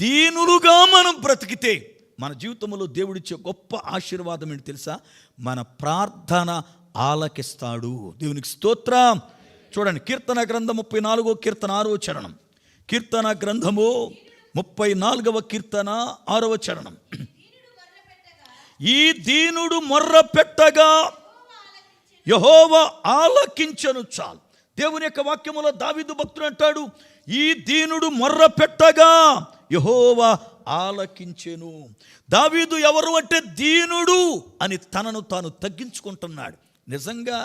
దీనులుగా మనం బ్రతికితే మన జీవితంలో దేవుడిచ్చే గొప్ప ఆశీర్వాదం ఏంటి తెలుసా? మన ప్రార్థన ఆలకిస్తాడు. దేవునికి స్తోత్రం. చూడండి, కీర్తన గ్రంథం 34 కీర్తన 6వ చరణం. కీర్తన గ్రంథము 34వ కీర్తన 6వ చరణం. ఈ దీనుడు మొర్ర పెట్టగా యెహోవా ఆలకించెను. చాలు. దేవుని యొక్క వాక్యములో దావీదు భక్తుడు అంటాడు, ఈ దీనుడు మొర్ర పెట్టగా యెహోవా ఆలకించెను. దావీదు ఎవరు అంటే దీనుడు అని తనను తాను తగ్గించుకుంటున్నాడు. నిజంగా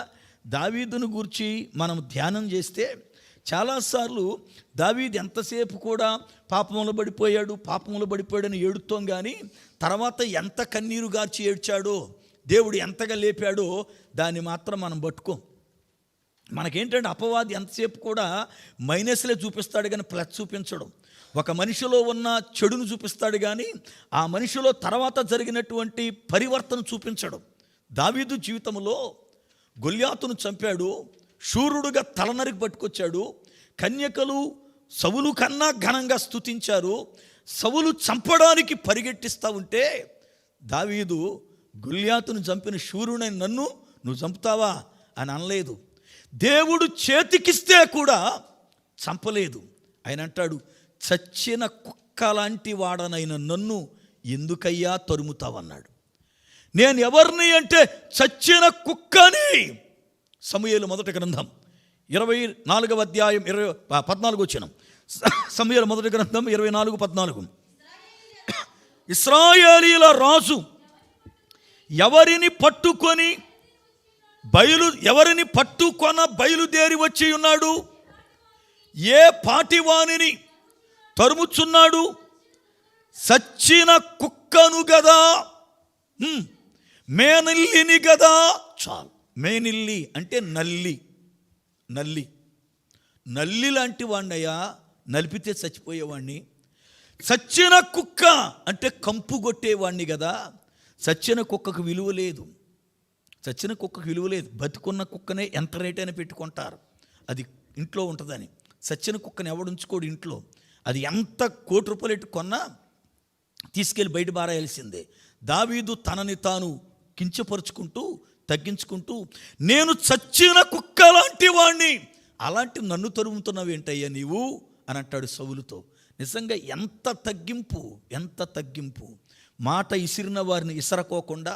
దావీదును గూర్చి మనం ధ్యానం చేస్తే చాలాసార్లు దావీదు ఎంతసేపు కూడా పాపములో పడిపోయాడని ఏడుతాం, కానీ తర్వాత ఎంత కన్నీరు గార్చి ఏడ్చాడో, దేవుడు ఎంతగా లేపాడో దాన్ని మాత్రం మనం పట్టుకోం. మనకేంటంటే అపవాది ఎంతసేపు కూడా మైనస్లే చూపిస్తాడు కానీ ప్లస్ చూపించడం. ఒక మనిషిలో ఉన్న చెడును చూపిస్తాడు కానీ ఆ మనిషిలో తర్వాత జరిగినటువంటి పరివర్తన చూపించడం. దావీదు జీవితంలో గొల్యాతును చంపాడు, శూరుడుగా తలనరికి పట్టుకొచ్చాడు. కన్యకలు సౌలు కన్నా ఘనంగా స్తుతించారు. సౌలు చంపడానికి పరిగెట్టిస్తూ ఉంటే దావీదు గొల్యాతును చంపిన శూరుడైన నన్ను నువ్వు చంపుతావా అని అనలేదు. దేవుడు చేతికిస్తే కూడా చంపలేదు. ఆయన అంటాడు, చచ్చిన కుక్క లాంటి వాడనైన నన్ను ఎందుకయ్యా తరుముతావన్నాడు. నేను ఎవరిని అంటే చచ్చిన కుక్కని. సమూయేలు మొదటి గ్రంథం 24వ అధ్యాయం 14వ వచనం. సమూయేలు మొదటి గ్రంథం 24:14. ఇశ్రాయేలీయుల రాజు ఎవరిని పట్టుకొన బయలుదేరి వచ్చి ఉన్నాడు? ఏ పాటివానిని తరుముచున్నాడు? సచ్చిన కుక్కను గదా, మేనల్లిని గదా. చాలు. మేనిల్లి అంటే నల్లి లాంటి వాణ్ణయ్యా, నలిపితే చచ్చిపోయేవాణ్ణి. చచ్చిన కుక్క అంటే కంపు కొట్టేవాణ్ణి కదా. చచ్చిన కుక్కకు విలువ లేదు. బతుకున్న కుక్కనే ఎంత రేట్ అయినా పెట్టుకుంటారు, అది ఇంట్లో ఉంటుందని. చచ్చిన కుక్కని ఎవడుంచుకోడు ఇంట్లో. అది ఎంత కోటి రూపాయలు ఎట్టు కొన్నా తీసుకెళ్ళి బయట బారేయాల్సిందే. దావీదు తనని తాను కించపరుచుకుంటూ తగ్గించుకుంటూ, నేను చచ్చిన కుక్క లాంటి వాణ్ణి, అలాంటి నన్ను తరుముతున్నావేంటయ్యా నీవు అని అంటాడు సౌలుతో. నిజంగా ఎంత తగ్గింపు. మాట ఇసిరిన వారిని ఇసరకోకుండా,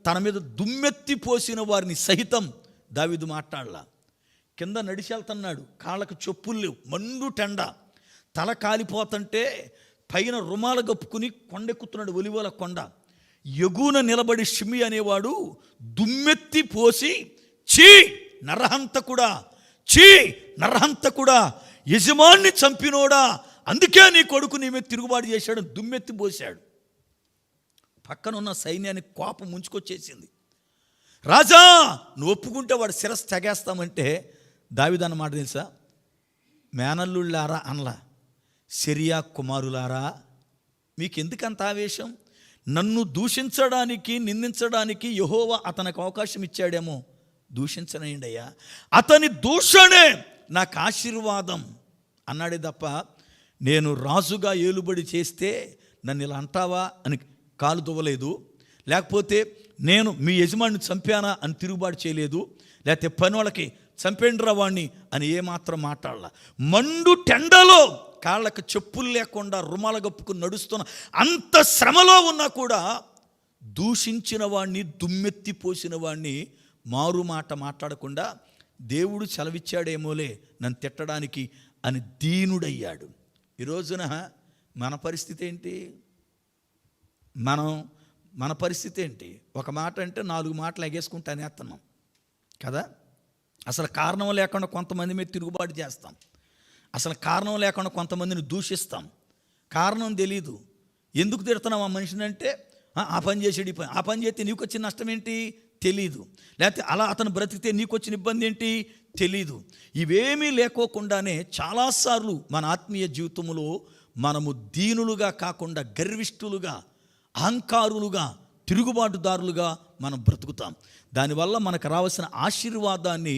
తన మీద దుమ్మెత్తి పోసిన వారిని సహితం దావీదు మాట్లాడలా. కింద నడిచెళ్తున్నాడు, కాళ్ళకు చెప్పులు లేవు, మండు తల కాలిపోతుంటే పైన రుమాలు కప్పుకుని కొండెక్కుతున్నాడు, ఒలివల కొండ. ఎగున నిలబడి షిమి అనేవాడు దుమ్మెత్తి పోసి, చీ నరహంతకుడా, యజమాన్ని చంపినోడా, అందుకే నీ కొడుకు నీ మీద తిరుగుబాటు చేశాడు, దుమ్మెత్తి పోశాడు. పక్కనున్న సైన్యానికి కోపం ముంచుకొచ్చేసింది. రాజా, నువ్వు ఒప్పుకుంటే వాడు శిరస్సు తెగేస్తామంటే దావీదు అన్నమాట తెలుసా? మేనల్లుళ్ళారా అనలా, సిరియా కుమారులారా, మీకెందుకంత ఆవేశం? నన్ను దూషించడానికి, నిందించడానికి యెహోవా అతనికి అవకాశం ఇచ్చాడేమో, దూషించనేయండి అయ్యా, అతని దూషణే నాకు ఆశీర్వాదం అన్నాడే తప్ప, నేను రాజుగా ఏలుబడి చేస్తే నన్ను ఇలా అంటావా అని కాలు దువ్వలేదు. లేకపోతే నేను మీ యజమాని చంపానా అని తిరుగుబాటు చేయలేదు. లేకపోతే పని వాళ్ళకి చంపేండ్రా వాణ్ణి అని ఏమాత్రం మాట్లాడాల. మండు టెండలో కాళ్ళకు చెప్పులు లేకుండా రుమాల గప్పుకుని నడుస్తున్న అంత శ్రమలో ఉన్నా కూడా దూషించిన వాణ్ణి, దుమ్మెత్తి పోసిన వాణ్ణి మారు మాట మాట్లాడకుండా దేవుడు సెలవిచ్చాడేమోలే నన్ను తిట్టడానికి అని దీనుడయ్యాడు. ఈ రోజున మన పరిస్థితి ఏంటి? మన పరిస్థితి ఏంటి? ఒక మాట అంటే 4 మాటలు ఎగేసుకుంటానే వేస్తున్నాం కదా. అసలు కారణం లేకుండా కొంతమంది మీద తిరుగుబాటు చేస్తాం. అసలు కారణం లేకుండా కొంతమందిని దూషిస్తాం. కారణం తెలీదు. ఎందుకు తిడుతున్నాం ఆ మనిషిని అంటే, ఆ పని చేసాడు, ఆ పని చేస్తే నీకు వచ్చిన నష్టం ఏంటి తెలీదు. లేకపోతే అలా అతను బ్రతికితే నీకు వచ్చిన ఇబ్బంది ఏంటి తెలీదు. ఇవేమీ లేకోకుండానే చాలాసార్లు మన ఆత్మీయ జీవితంలో మనము దీనులుగా కాకుండా గర్విష్ఠులుగా, అహంకారులుగా, తిరుగుబాటుదారులుగా మనం బ్రతుకుతాం. దానివల్ల మనకు రావాల్సిన ఆశీర్వాదాన్ని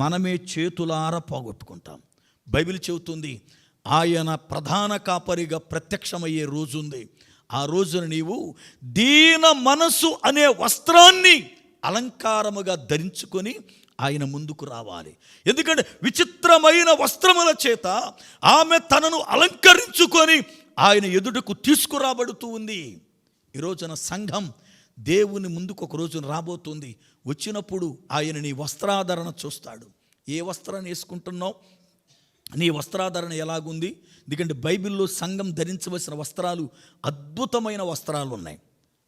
మనమే చేతులారా పోగొట్టుకుంటాం. బైబిల్ చెబుతుంది, ఆయన ప్రధాన కాపరిగా ప్రత్యక్షమయ్యే రోజు ఉంది. ఆ రోజున నీవు దీన మనసు అనే వస్త్రాన్ని అలంకారముగా ధరించుకొని ఆయన ముందుకు రావాలి. ఎందుకంటే విచిత్రమైన వస్త్రముల చేత ఆమె తనను అలంకరించుకొని ఆయన ఎదుటకు తీసుకురాబడుతూ ఉంది. ఈ రోజున సంఘం దేవుని ముందుకు ఒక రోజున రాబోతుంది. వచ్చినప్పుడు ఆయన నీ వస్త్రాధరణ చూస్తాడు. ఏ వస్త్రాన్ని వేసుకుంటున్నావు, నీ వస్త్రాధరణ ఎలాగుంది? ఎందుకంటే బైబిల్లో సంఘం ధరించవలసిన వస్త్రాలు అద్భుతమైన వస్త్రాలు ఉన్నాయి.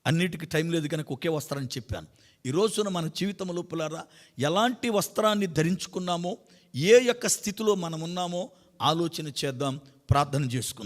అన్నిటికీ టైం లేదు కనుక ఒకే వస్త్రాన్ని చెప్పాను. ఈ రోజున మన జీవితం లోపల ఎలాంటి వస్త్రాన్ని ధరించుకున్నామో, ఏ యొక్క స్థితిలో మనం ఉన్నామో ఆలోచన చేద్దాం, ప్రార్థన చేసుకుందాం.